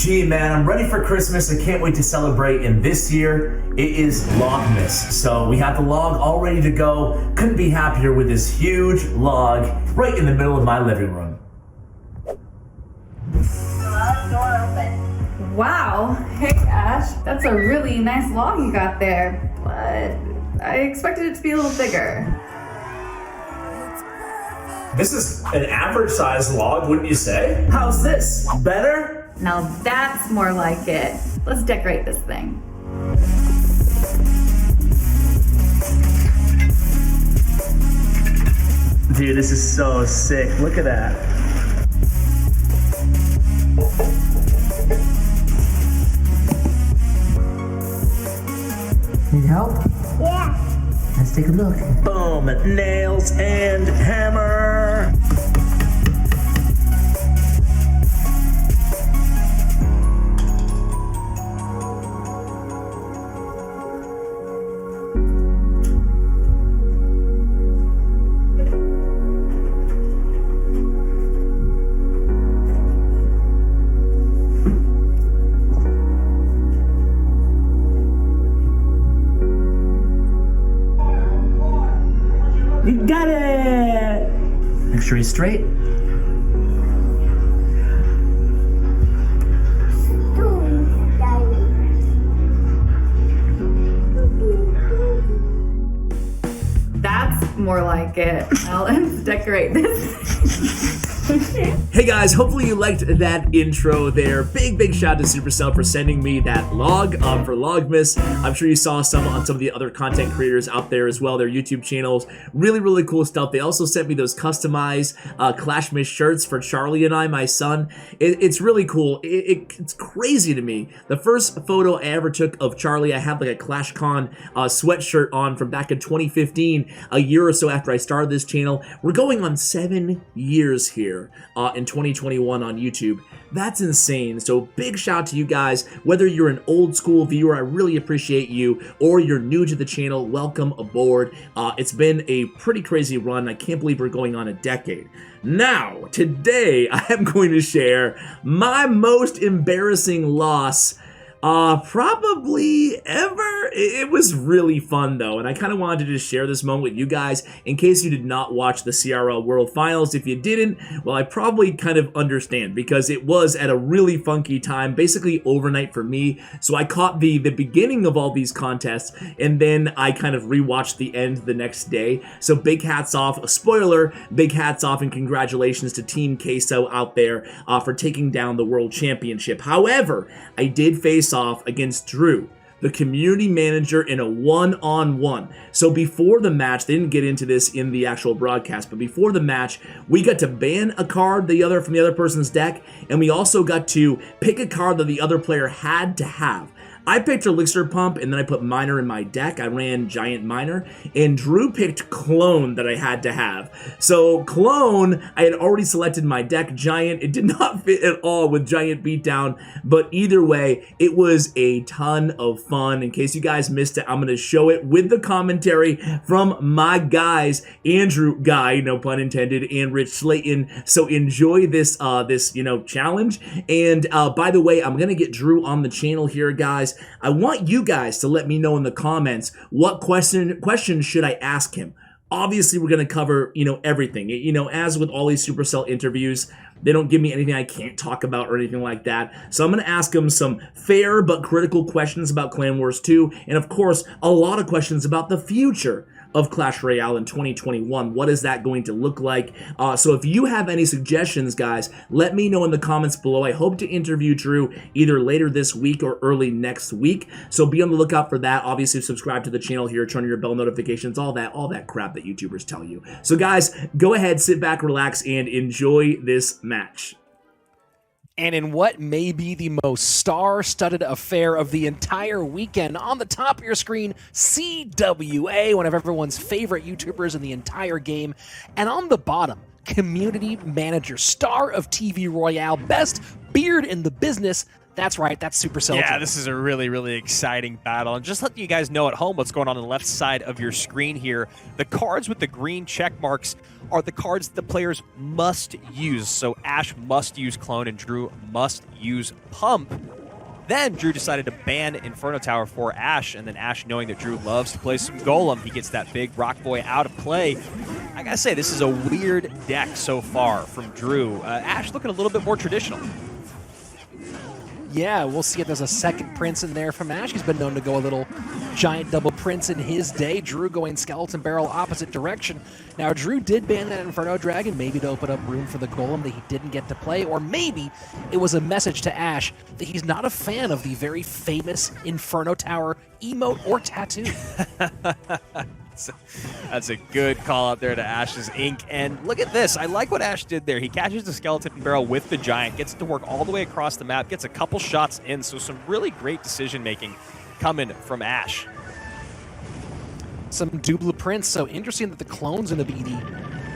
Gee, man, I'm ready for Christmas. I can't wait to celebrate. And this year, it is Logmas. So we have the log all ready to go. Couldn't be happier with this huge log right in the middle of my living room. Door open. Wow. Hey, Ash. That's a really nice log you got there. But I expected it to be a little bigger. This is an average sized log, wouldn't you say? How's this? Better? Now that's more like it. Let's decorate this thing. Dude, this is so sick. Look at that. Need help? Yeah. Let's take a look. Boom, nails and hammer. You got it! Make sure he's straight. That's more like it. Now let's decorate this. Hey guys, hopefully you liked that intro there. Big shout out to Supercell for sending me that log for Logmas. I'm sure you saw some on some of the other content creators out there as well, their YouTube channels. Really cool stuff. They also sent me those customized Clash Miss shirts for Charlie and I, my son. It's really cool. It's crazy to me. The first photo I ever took of Charlie, I had like a ClashCon sweatshirt on from back in 2015, a year or so after I started this channel. We're going on 7 years here. In 2021 on YouTube. That's insane. So big shout out to you guys. Whether you're an old school viewer, I really appreciate you, or you're new to the channel, welcome aboard. It's been a pretty crazy run. I can't believe we're going on a decade. Now, today I am going to share my most embarrassing loss probably ever. It was really fun though, and I kind of wanted to just share this moment with you guys in case you did not watch the CRL World Finals. If you didn't, well, I probably kind of understand because it was at a really funky time, basically overnight for me. So I caught the beginning of all these contests, and then I kind of rewatched the end the next day. So big hats off, a spoiler, big hats off and congratulations to Team Queso out there for taking down the World Championship. However, I did face off against Drew, the community manager, in a one-on-one. So before the match, they didn't get into this in the actual broadcast, but before the match, we got to ban a card from the other person's deck, and we also got to pick a card that the other player had to have. I picked Elixir Pump, and then I put Miner in my deck. I ran Giant Miner, and Drew picked Clone that I had to have. So Clone, I had already selected my deck. Giant, it did not fit at all with Giant Beatdown, but either way, it was a ton of fun. In case you guys missed it, I'm going to show it with the commentary from my guys, Andrew Guy, no pun intended, and Rich Slayton. So enjoy this, challenge. And by the way, I'm going to get Drew on the channel here, guys. I want you guys to let me know in the comments what questions should I ask him. Obviously, we're going to cover, everything. As with all these Supercell interviews, they don't give me anything I can't talk about or anything like that. So I'm going to ask him some fair but critical questions about Clan Wars 2, and of course, a lot of questions about the future of Clash Royale in 2021. What is that going to look like? So if you have any suggestions, guys, let me know in the comments below. I hope to interview Drew either later this week or early next week. So be on the lookout for that. Obviously, subscribe to the channel here, turn on your bell notifications, all that crap that YouTubers tell you. So guys, go ahead, sit back, relax, and enjoy this match. And in what may be the most star-studded affair of the entire weekend, on the top of your screen, CWA, one of everyone's favorite YouTubers in the entire game, and on the bottom, community manager, star of TV Royale, best beard in the business. That's right, that's Supercell. Yeah, this is a really, really exciting battle. And just letting you guys know at home what's going on the left side of your screen here. The cards with the green check marks are the cards the players must use. So Ash must use Clone and Drew must use Pump. Then Drew decided to ban Inferno Tower for Ash, and then Ash, knowing that Drew loves to play some Golem, he gets that big Rock Boy out of play. I gotta say, this is a weird deck so far from Drew. Ash looking a little bit more traditional. Yeah, we'll see if there's a second Prince in there from Ash. He's been known to go a little giant double Prince in his day. Drew going Skeleton Barrel opposite direction. Now, Drew did ban that Inferno Dragon, maybe to open up room for the Golem that he didn't get to play, or maybe it was a message to Ash that he's not a fan of the very famous Inferno Tower emote or tattoo. That's a good call out there to Ash's Ink. And look at this. I like what Ash did there. He catches the Skeleton Barrel with the Giant, gets it to work all the way across the map, gets a couple shots in. So some really great decision-making coming from Ash. Some double Prince. So interesting that the Clone's going to be the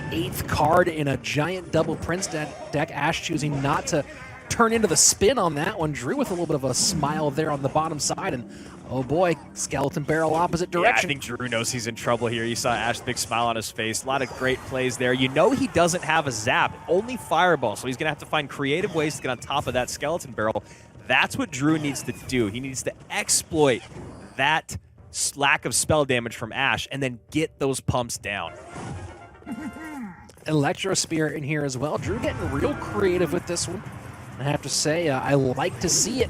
8th card in a giant double Prince deck. Ash choosing not to turn into the spin on that one. Drew with a little bit of a smile there on the bottom side, and oh boy, Skeleton Barrel opposite direction. Yeah, I think Drew knows he's in trouble here. You saw Ash's big smile on his face. A lot of great plays there. You know he doesn't have a Zap, only Fireball, so he's going to have to find creative ways to get on top of that Skeleton Barrel. That's what Drew needs to do. He needs to exploit that lack of spell damage from Ash and then get those pumps down. Electro Spear in here as well. Drew getting real creative with this one. I have to say, I like to see it.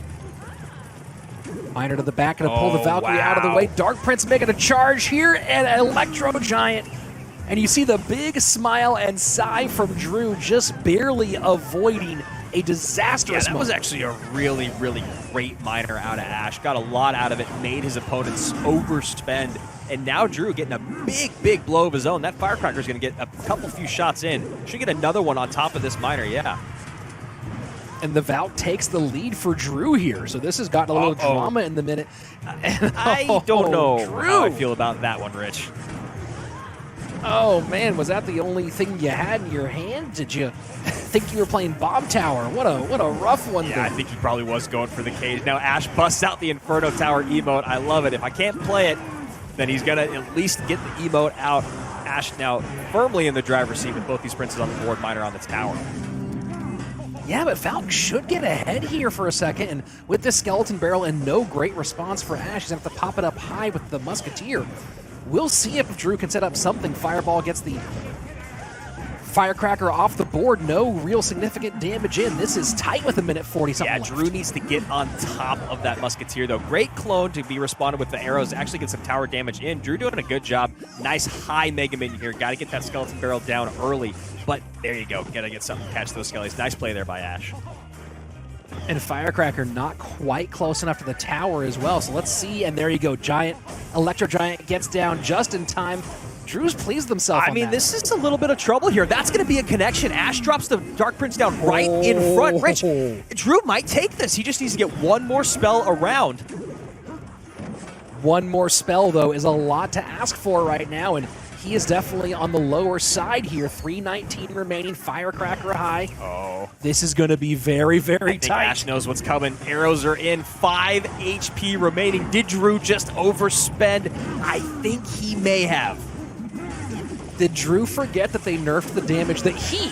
Miner to the back, and pull the Valkyrie out of the way. Dark Prince making a charge here, and Electro Giant. And you see the big smile and sigh from Drew, just barely avoiding a disastrous that was actually a really, really great Miner out of Ash. Got a lot out of it, made his opponents overspend. And now Drew getting a big, big blow of his own. That Firecracker is going to get a couple few shots in. Should get another one on top of this Miner, yeah. And the Valk takes the lead for Drew here. So this has gotten a little drama in the minute. I don't know Drew. how I feel about that one, Rich. Oh, man, was that the only thing you had in your hand? Did you think you were playing Bomb Tower? What a rough one. Yeah, I think he probably was going for the cage. Now Ash busts out the Inferno Tower emote. I love it. If I can't play it, then he's going to at least get the emote out. Ash now firmly in the driver's seat with both these Princes on the board, Miner on the tower. Yeah, but Falk should get ahead here for a second, and with this Skeleton Barrel and no great response for Ash, he's going to have to pop it up high with the Musketeer. We'll see if Drew can set up something. Fireball gets the Firecracker off the board. No real significant damage in. This is tight with a minute 40-something left. Drew needs to get on top of that Musketeer, though. Great clone to be responded with the arrows, actually get some tower damage in. Drew doing a good job. Nice high Mega Minion here. Got to get that Skeleton Barrel down early. But there you go. Got to get something to catch those skellies. Nice play there by Ash. And Firecracker not quite close enough to the tower as well. So let's see. And there you go. Giant Electro Giant gets down just in time. Drew's pleased himself. I mean, this is a little bit of trouble here. That's going to be a connection. Ash drops the Dark Prince down right in front. Rich, Drew might take this. He just needs to get one more spell around. One more spell, though, is a lot to ask for right now, and he is definitely on the lower side here. 319 remaining, Firecracker high. Oh. This is going to be very, very tight. Ash knows what's coming. Arrows are in. 5 HP remaining. Did Drew just overspend? I think he may have. Did Drew forget that they nerfed the damage, that he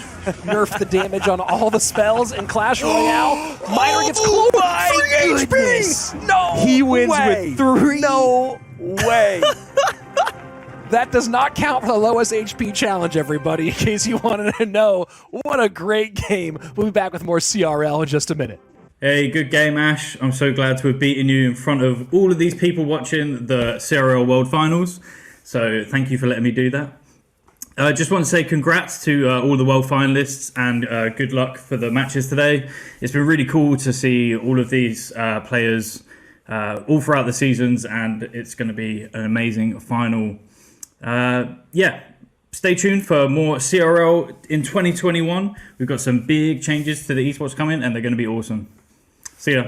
nerfed the damage on all the spells in Clash Royale? Miner gets close. My 3 HP! No He wins way. with 3. No way. That does not count for the lowest HP challenge, everybody, in case you wanted to know. What a great game. We'll be back with more CRL in just a minute. Hey, good game, Ash. I'm so glad to have beaten you in front of all of these people watching the CRL World Finals. So thank you for letting me do that. I just want to say congrats to all the world finalists and good luck for the matches today. It's been really cool to see all of these players all throughout the seasons, and it's going to be an amazing final. Stay tuned for more CRL in 2021. We've got some big changes to the esports coming, and they're going to be awesome. See ya.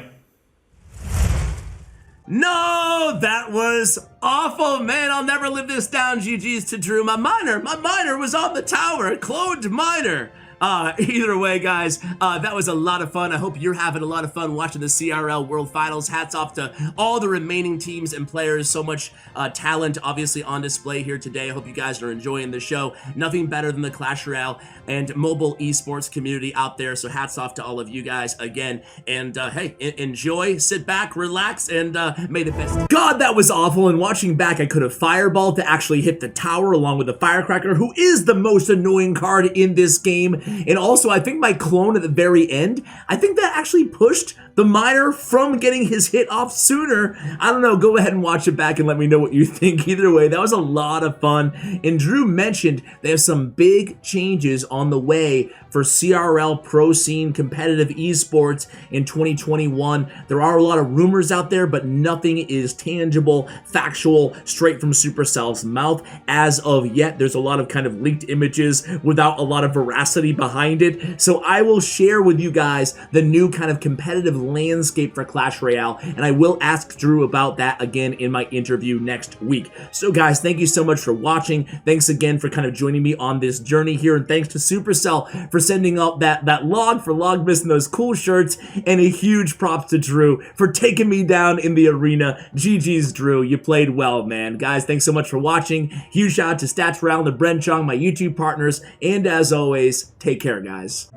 No, that was awful, man. I'll never live this down. GG's to Drew. My miner was on the tower. Cloned miner. Either way, guys, that was a lot of fun. I hope you're having a lot of fun watching the CRL World Finals. Hats off to all the remaining teams and players. So much talent, obviously, on display here today. I hope you guys are enjoying the show. Nothing better than the Clash Royale and mobile esports community out there. So hats off to all of you guys again. And hey, enjoy, sit back, relax, and may the best. God, that was awful. And watching back, I could have fireballed to actually hit the tower along with the firecracker, who is the most annoying card in this game. And also, I think my clone at the very end, I think that actually pushed the miner from getting his hit off sooner. I don't know, go ahead and watch it back and let me know what you think. Either way, that was a lot of fun. And Drew mentioned they have some big changes on the way for CRL Pro Scene competitive esports in 2021. There are a lot of rumors out there, but nothing is tangible, factual, straight from Supercell's mouth as of yet. There's a lot of kind of leaked images without a lot of veracity behind it. So I will share with you guys the new kind of competitive landscape for Clash Royale, and I will ask Drew about that again in my interview next week. So guys, thank you so much for watching. Thanks again for kind of joining me on this journey here, and thanks to Supercell for sending out that log for Logmas and those cool shirts, and a huge props to Drew for taking me down in the arena. GG's, Drew. You played well, man. Guys, thanks so much for watching. Huge shout out to Stutts, to Bren Chong, my YouTube partners, and as always, take care, guys.